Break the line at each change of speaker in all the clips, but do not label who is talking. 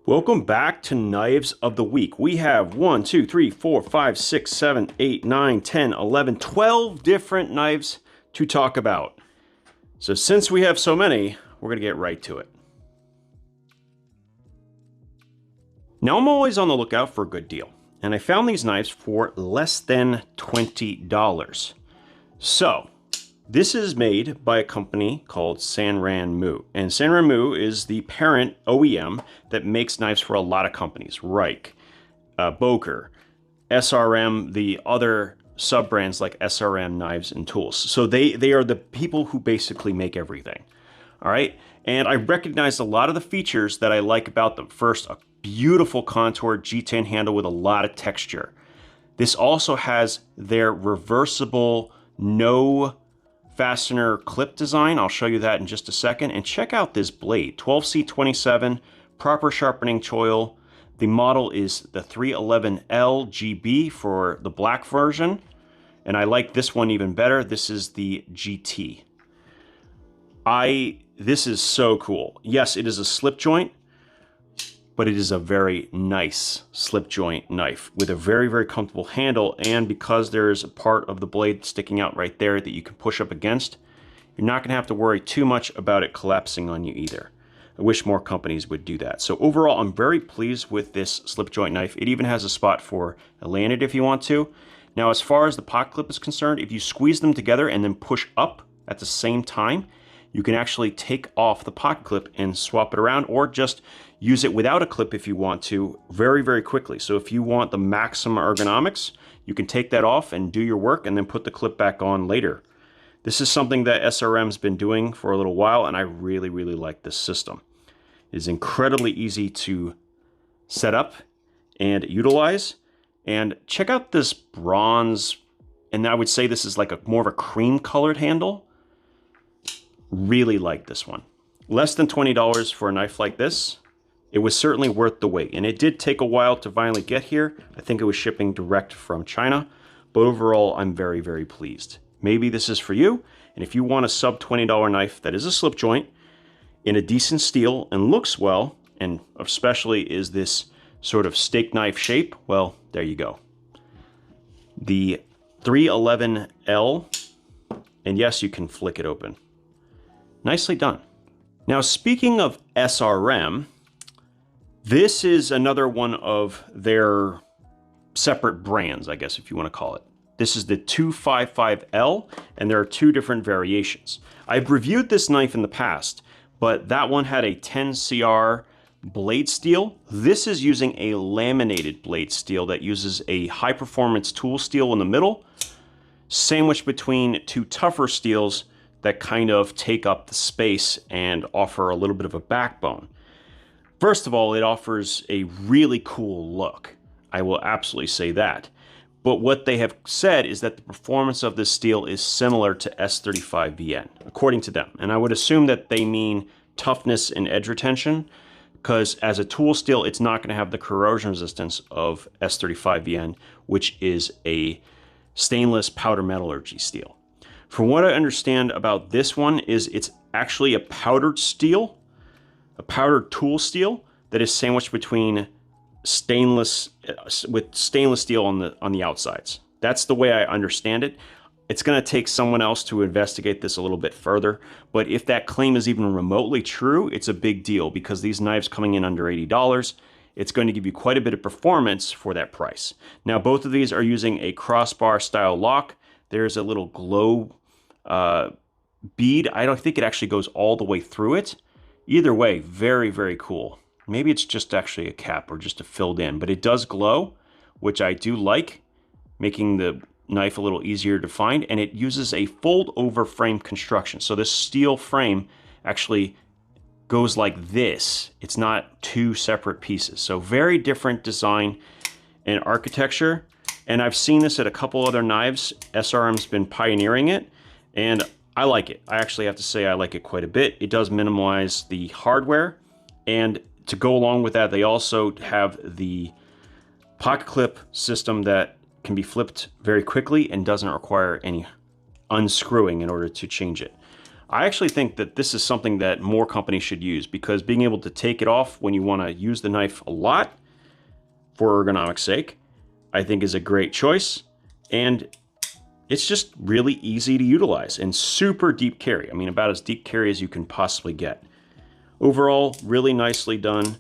Welcome back to Knives of the Week. We have 1, 2, 3, 4, 5, 6, 7, 8, 9, 10, 11, 12 different knives to talk about. So since we have so many, we're going to get right to it. Now I'm always on the lookout for a good deal, and I found these knives for less than $20. So this is made by a company called Sanranmu, and Sanranmu is the parent OEM that makes knives for a lot of companies, Reich, Boker, SRM, the other sub-brands like SRM Knives and Tools. So they are the people who basically make everything, all right? And I recognized a lot of the features that I like about them. First, a beautiful contoured G10 handle with a lot of texture. This also has their reversible, no fastener clip design. I'll show you that in just a second. And check out this blade, 12C27, proper sharpening choil. The model is the 311L GB for the black version. And I like this one even better. This is the GT. This is so cool. Yes, it is a slip joint, but it is a very nice slip joint knife with a very, very comfortable handle. And because there is a part of the blade sticking out right there that you can push up against, you're not gonna have to worry too much about it collapsing on you either. I wish more companies would do that. So overall, I'm very pleased with this slip joint knife. It even has a spot for a lanyard if you want to. Now, as far as the pocket clip is concerned, if you squeeze them together and then push up at the same time, you can actually take off the pocket clip and swap it around, or just use it without a clip if you want to, very, very quickly. So if you want the maximum ergonomics, you can take that off and do your work and then put the clip back on later. This is something that SRM's been doing for a little while, and I really, really like this system. It is incredibly easy to set up and utilize. And check out this bronze, and I would say this is like more of a cream colored handle. Really like this one. Less than $20 for a knife like this. It was certainly worth the wait, and it did take a while to finally get here. I think it was shipping direct from China, but overall, I'm very, very pleased. Maybe this is for you, and if you want a sub $20 knife that is a slip joint in a decent steel and looks well, and especially is this sort of steak knife shape, well, there you go. The 311L, and yes, you can flick it open. Nicely done. Now, speaking of SRM, this is another one of their separate brands, I guess, if you want to call it. This is the 255L, and there are two different variations. I've reviewed this knife in the past, but that one had a 10CR blade steel. This is using a laminated blade steel that uses a high-performance tool steel in the middle, sandwiched between two tougher steels that kind of take up the space and offer a little bit of a backbone. First of all, it offers a really cool look. I will absolutely say that. But what they have said is that the performance of this steel is similar to S35VN, according to them. And I would assume that they mean toughness and edge retention, because as a tool steel, it's not going to have the corrosion resistance of S35VN, which is a stainless powder metallurgy steel. From what I understand about this one is it's actually a powdered steel, a powdered tool steel that is sandwiched between stainless steel on the outsides. That's the way I understand it. It's going to take someone else to investigate this a little bit further, but if that claim is even remotely true, it's a big deal, because these knives coming in under $80, it's going to give you quite a bit of performance for that price. Now, both of these are using a crossbar style lock. There's a little glow bead. I don't think it actually goes all the way through it. Either way, very, very cool. Maybe it's just actually a cap or just a filled in, but it does glow, which I do like, making the knife a little easier to find. And it uses a fold over frame construction. So this steel frame actually goes like this. It's not two separate pieces. So very different design and architecture. And I've seen this at a couple other knives. SRM's been pioneering it, and I like it. I actually have to say I like it quite a bit. It does minimize the hardware, and to go along with that, they also have the pocket clip system that can be flipped very quickly and doesn't require any unscrewing in order to change it. I actually think that this is something that more companies should use, because being able to take it off when you want to use the knife a lot for ergonomic sake, I think is a great choice. And it's just really easy to utilize and super deep carry. I mean, about as deep carry as you can possibly get. Overall, really nicely done.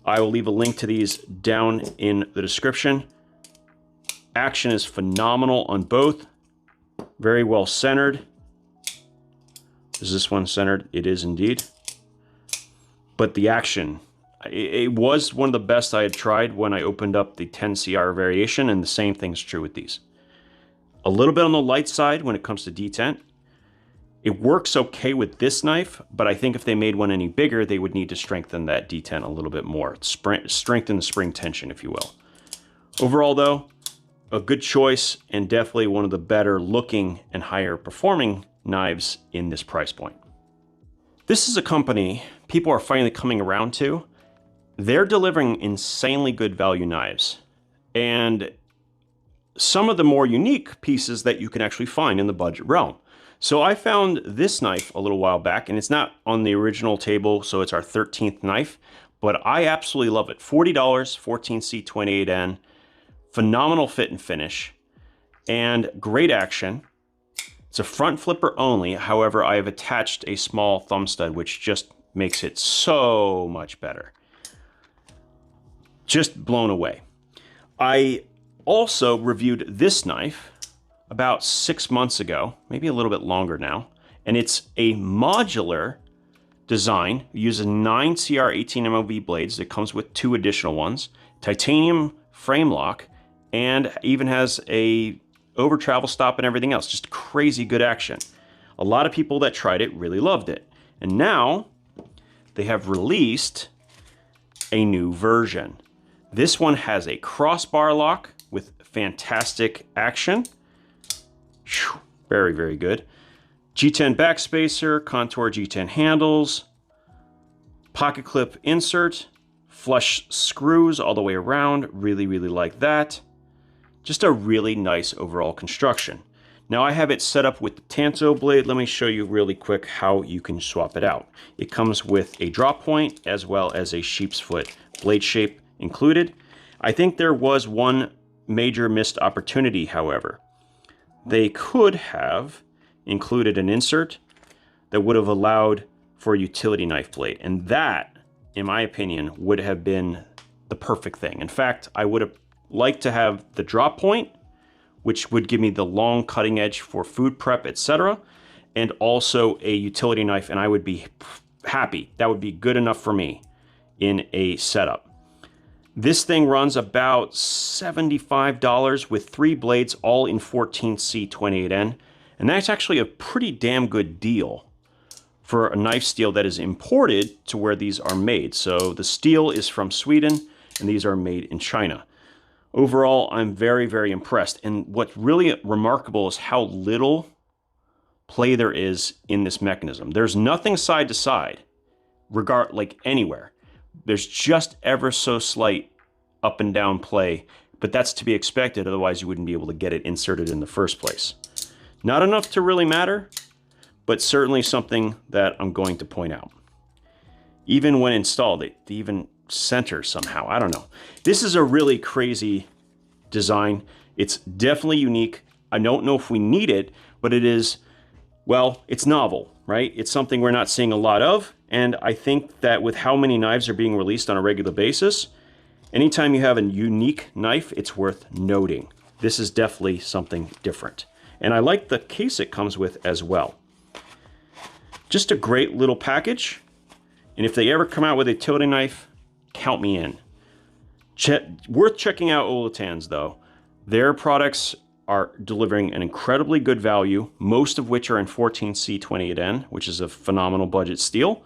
I will leave a link to these down in the description. Action is phenomenal on both. Very well centered. Is this one centered? It is indeed. But the action, it was one of the best I had tried when I opened up the 10CR variation, and the same thing's true with these. A little bit on the light side when it comes to detent. It works okay with this knife, but I think if they made one any bigger, they would need to strengthen that detent a little bit more. Strengthen the spring tension, if you will. Overall, though, a good choice, and definitely one of the better looking and higher performing knives in this price point. This is a company people are finally coming around to. They're delivering insanely good value knives, and some of the more unique pieces that you can actually find in the budget realm. So I found this knife a little while back, and it's not on the original table, so it's our 13th knife, but I absolutely love it. $40, 14C28N, phenomenal fit and finish, and great action. It's a front flipper only. However, I have attached a small thumb stud, which just makes it so much better. Just blown away. I also reviewed this knife about 6 months ago, maybe a little bit longer now, and it's a modular design. It uses 9CR 18 MOV blades. It comes with 2 additional ones, titanium frame lock, and even has a over travel stop and everything else. Just crazy good action. A lot of people that tried it really loved it. And now they have released a new version. This one has a crossbar lock with fantastic action. Whew, very, very good. G10 backspacer, contour G10 handles, pocket clip insert, flush screws all the way around. Really, really like that. Just a really nice overall construction. Now I have it set up with the Tanto blade. Let me show you really quick how you can swap it out. It comes with a drop point as well as a sheep's foot blade shape included. I think there was one major missed opportunity, however. They could have included an insert that would have allowed for a utility knife blade, and that, in my opinion, would have been the perfect thing. In fact, I would have liked to have the drop point, which would give me the long cutting edge for food prep, etc., and also a utility knife, and I would be happy. That would be good enough for me in a setup. This thing runs about $75 with 3 blades, all in 14C28N, and that's actually a pretty damn good deal for a knife steel that is imported to where these are made. So the steel is from Sweden, and these are made in China. Overall, I'm very, very impressed. And what's really remarkable is how little play there is in this mechanism. There's nothing side to side, like anywhere. There's just ever so slight up and down play, but that's to be expected. Otherwise, you wouldn't be able to get it inserted in the first place. Not enough to really matter, but certainly something that I'm going to point out. Even when installed, they even center somehow. I don't know. This is a really crazy design. It's definitely unique. I don't know if we need it, but it is, well, it's novel, right? It's something we're not seeing a lot of. And I think that with how many knives are being released on a regular basis, anytime you have a unique knife, it's worth noting. This is definitely something different. And I like the case it comes with as well. Just a great little package. And if they ever come out with a utility knife, count me in. Worth checking out Olitans, though. Their products are delivering an incredibly good value, most of which are in 14C28N, which is a phenomenal budget steel.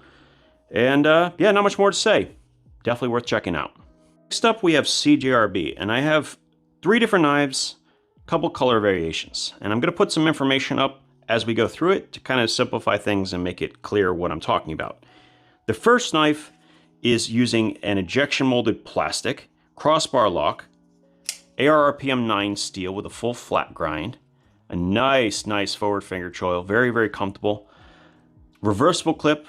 And yeah, not much more to say. Definitely worth checking out. Next up, we have CJRB, and I have 3 different knives, a couple color variations. And I'm going to put some information up as we go through it to kind of simplify things and make it clear what I'm talking about. The first knife is using an injection molded plastic, crossbar lock, ARRPM 9 steel with a full flat grind, a nice forward finger choil, very, very comfortable. Reversible clip,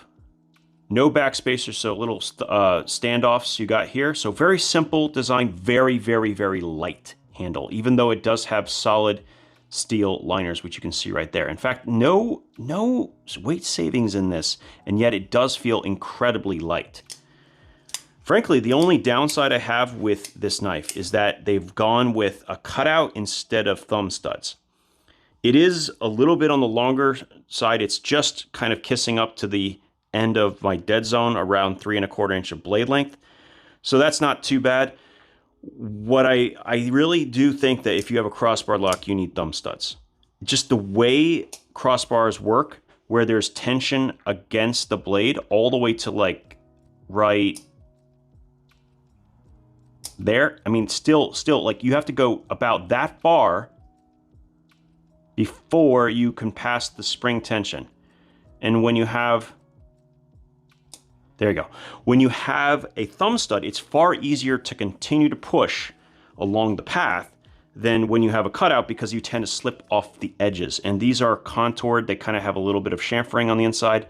no backspacers, so little standoffs you got here. So very simple design, very, very, very light handle, even though it does have solid steel liners, which you can see right there. In fact, no weight savings in this, and yet it does feel incredibly light. Frankly, the only downside I have with this knife is that they've gone with a cutout instead of thumb studs. It is a little bit on the longer side. It's just kind of kissing up to the end of my dead zone, around 3 1/4 inch of blade length. So that's not too bad. What I really do think that if you have a crossbar lock, you need thumb studs. Just the way crossbars work, where there's tension against the blade all the way to like right there. I mean, still like you have to go about that far before you can pass the spring tension. And when you have, there you go. When you have a thumb stud, it's far easier to continue to push along the path than when you have a cutout, because you tend to slip off the edges. And these are contoured. They kind of have a little bit of chamfering on the inside.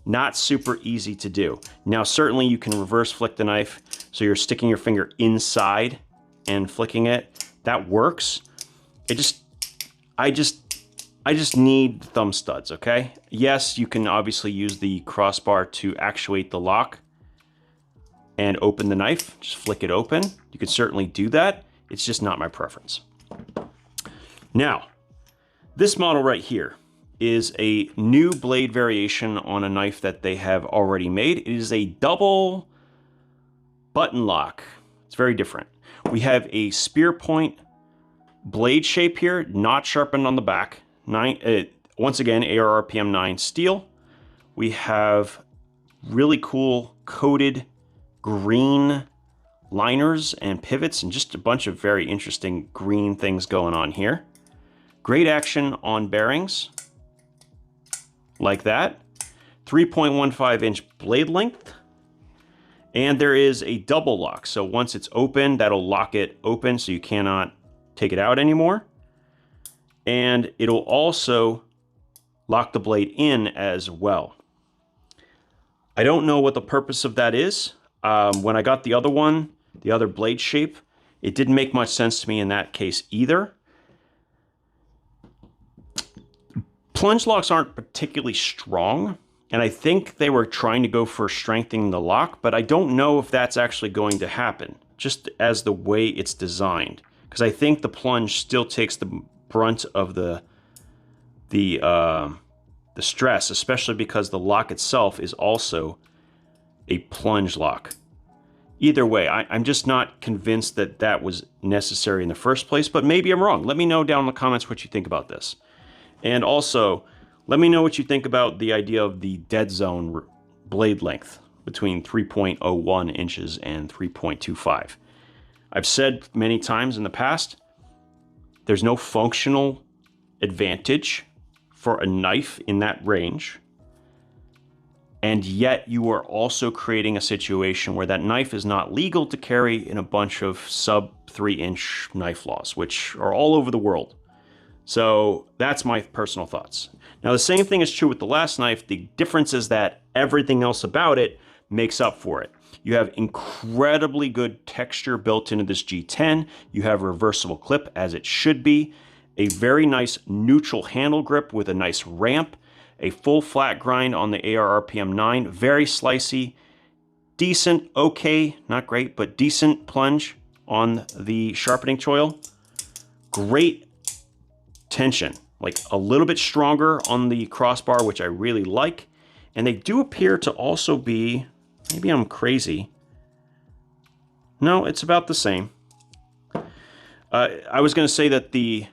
Not super easy to do. Now, certainly you can reverse flick the knife, so you're sticking your finger inside and flicking it. That works. I just need thumb studs, okay? Yes, you can obviously use the crossbar to actuate the lock and open the knife. Just flick it open. You can certainly do that. It's just not my preference. Now, this model right here is a new blade variation on a knife that they have already made. It is a double button lock. It's very different. We have a spear point blade shape here, not sharpened on the back. Once again, ARRPM 9 steel. We have really cool coated green liners and pivots, and just a bunch of very interesting green things going on here. Great action on bearings, like that. 3.15 inch blade length. And there is a double lock. So once it's open, that'll lock it open so you cannot take it out anymore. And it'll also lock the blade in as well. I don't know what the purpose of that is. When I got the other one, the other blade shape, it didn't make much sense to me in that case either. Plunge locks aren't particularly strong, and I think they were trying to go for strengthening the lock, but I don't know if that's actually going to happen, just as the way it's designed. Because I think the plunge still takes the brunt of the stress, especially because the lock itself is also a plunge lock. Either way, I'm just not convinced that that was necessary in the first place, but maybe I'm wrong. Let me know down in the comments what you think about this. And also, let me know what you think about the idea of the dead zone blade length between 3.01 inches and 3.25. I've said many times in the past, there's no functional advantage for a knife in that range. And yet you are also creating a situation where that knife is not legal to carry in a bunch of sub 3-inch knife laws, which are all over the world. So that's my personal thoughts. Now, the same thing is true with the last knife. The difference is that everything else about it makes up for it. You have incredibly good texture built into this G10. You have a reversible clip, as it should be. A very nice neutral handle grip with a nice ramp. A full flat grind on the ARRPM 9. Very slicey. Decent, okay, not great, but decent plunge on the sharpening choil. Great tension, like a little bit stronger on the crossbar, which I really like. And they do appear to also be, maybe I'm crazy. No, it's about the same. I was going to say that the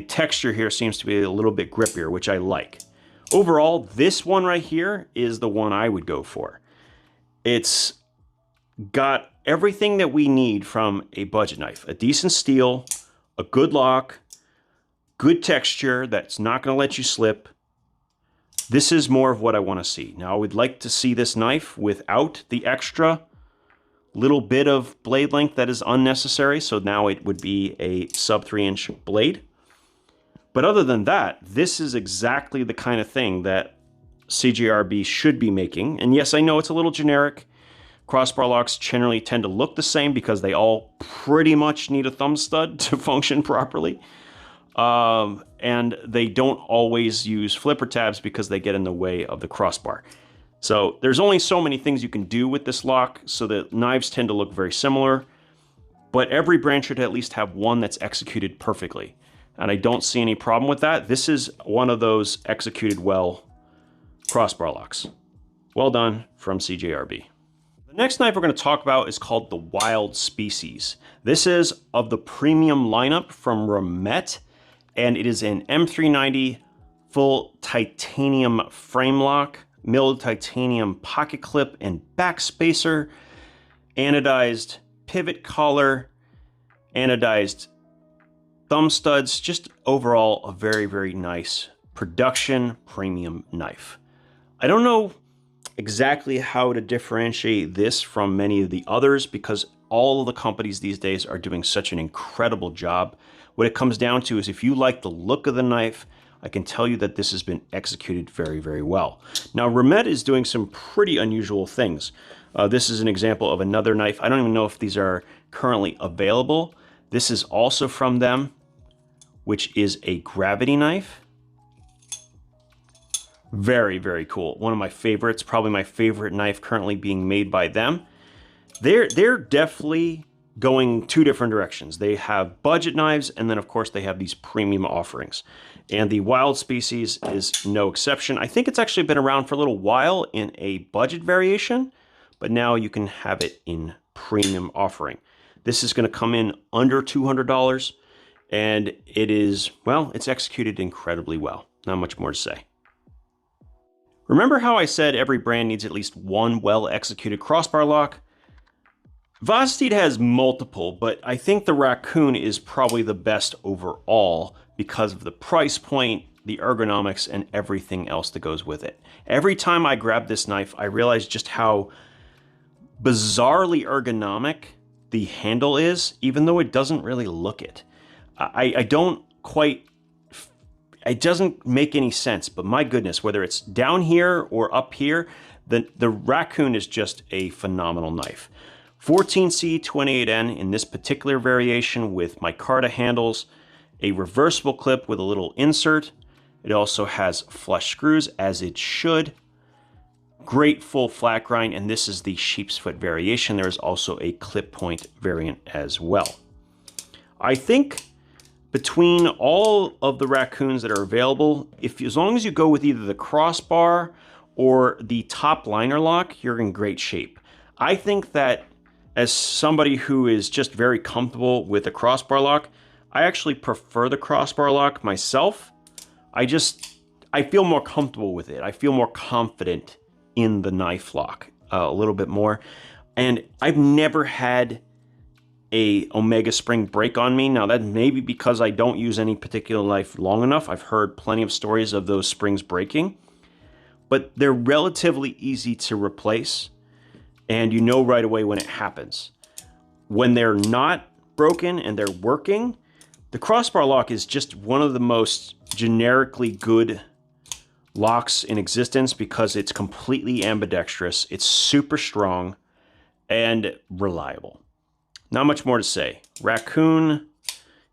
texture here seems to be a little bit grippier, which I like. Overall, this one right here is the one I would go for. It's got everything that we need from a budget knife. A decent steel, a good lock, good texture that's not going to let you slip. This is more of what I want to see. Now, I would like to see this knife without the extra little bit of blade length that is unnecessary. So now it would be a sub 3-inch blade. But other than that, this is exactly the kind of thing that CJRB should be making. And yes, I know it's a little generic. Crossbar locks generally tend to look the same because they all pretty much need a thumb stud to function properly. And they don't always use flipper tabs because they get in the way of the crossbar. So there's only so many things you can do with this lock, so the knives tend to look very similar. But every brand should at least have one that's executed perfectly. And I don't see any problem with that. This is one of those executed well crossbar locks. Well done from CJRB. The next knife we're going to talk about is called the Wild Species. This is of the premium lineup from Remette, and it is an M390 full titanium frame lock, milled titanium pocket clip and back spacer, anodized pivot collar, anodized thumb studs, just overall a very, very nice production premium knife. I don't know exactly how to differentiate this from many of the others because all of the companies these days are doing such an incredible job. What it comes down to is if you like the look of the knife, I can tell you that this has been executed very, very well. Now, Remette is doing some pretty unusual things. This is an example of another knife. I don't even know if these are currently available. This is also from them, which is a gravity knife. Very, very cool. One of my favorites, probably my favorite knife currently being made by them. They're definitely going two different directions. They have budget knives, and then of course they have these premium offerings. And the Wild Species is no exception. I think it's actually been around for a little while in a budget variation, but now you can have it in premium offering. This is going to come in under $200, and it is, well, it's executed incredibly well. Not much more to say. Remember how I said every brand needs at least one well-executed crossbar lock? Vosteed has multiple, but I think the Raccoon is probably the best overall because of the price point, the ergonomics, and everything else that goes with it. Every time I grab this knife, I realize just how bizarrely ergonomic the handle is, even though it doesn't really look it. I don't quite, it doesn't make any sense, but my goodness, whether it's down here or up here, the Raccoon is just a phenomenal knife. 14C28N in this particular variation with micarta handles, a reversible clip with a little insert. It also has flush screws, as it should. Great full flat grind, and this is the sheep's foot variation. There is also a clip point variant as well. I think between all of the Raccoons that are available, as long as you go with either the crossbar or the top liner lock, you're in great shape. I think that as somebody who is just very comfortable with a crossbar lock, I actually prefer the crossbar lock myself. I feel more comfortable with it. I feel more confident in the knife lock a little bit more. And I've never had a Omega spring break on me. Now that may be because I don't use any particular knife long enough. I've heard plenty of stories of those springs breaking, but they're relatively easy to replace. And you know right away when it happens. When they're not broken and they're working, the crossbar lock is just one of the most generically good locks in existence because it's completely ambidextrous, it's super strong, and reliable. Not much more to say. Raccoon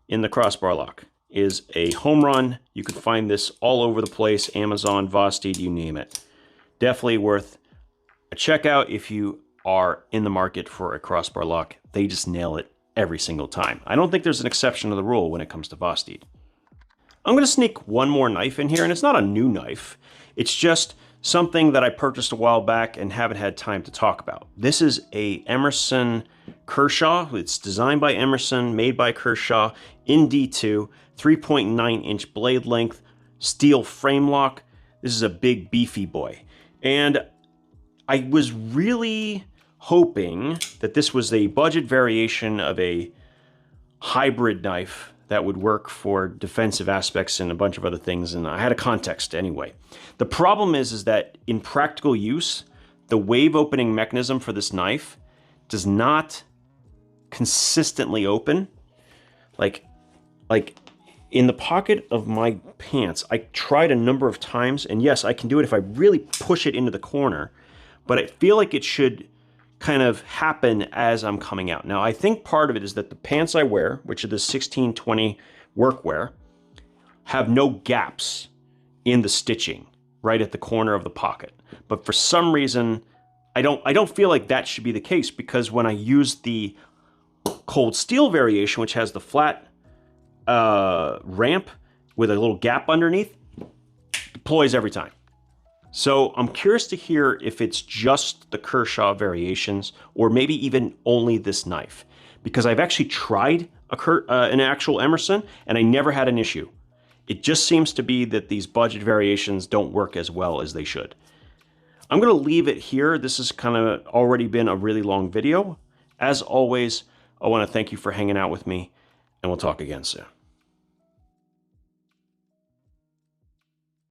in the crossbar lock is a home run. You can find this all over the place, Amazon, Vosteed, you name it. Definitely worth a checkout if you are in the market for a crossbar lock. They just nail it every single time. I don't think there's an exception to the rule when it comes to Vosteed. I'm going to sneak one more knife in here, and it's not a new knife. It's just something that I purchased a while back and haven't had time to talk about. This is a Emerson Kershaw. It's designed by Emerson, made by Kershaw in D2, 3.9-inch blade length, steel frame lock. This is a big beefy boy. And I was really hoping that this was a budget variation of a hybrid knife that would work for defensive aspects and a bunch of other things, and I had a context anyway. The problem is that in practical use, the wave opening mechanism for this knife does not consistently open. Like in the pocket of my pants, I tried a number of times, and yes, I can do it if I really push it into the corner, but I feel like it should kind of happen as I'm coming out. Now, I think part of it is that the pants I wear, which are the 1620 workwear, have no gaps in the stitching right at the corner of the pocket. But for some reason, I don't feel like that should be the case, because when I use the cold steel variation, which has the flat ramp with a little gap underneath, deploys every time. So I'm curious to hear if it's just the Kershaw variations or maybe even only this knife, because I've actually tried an actual Emerson and I never had an issue. It just seems to be that these budget variations don't work as well as they should. I'm going to leave it here. This has kind of already been a really long video. As always, I want to thank you for hanging out with me, and we'll talk again soon.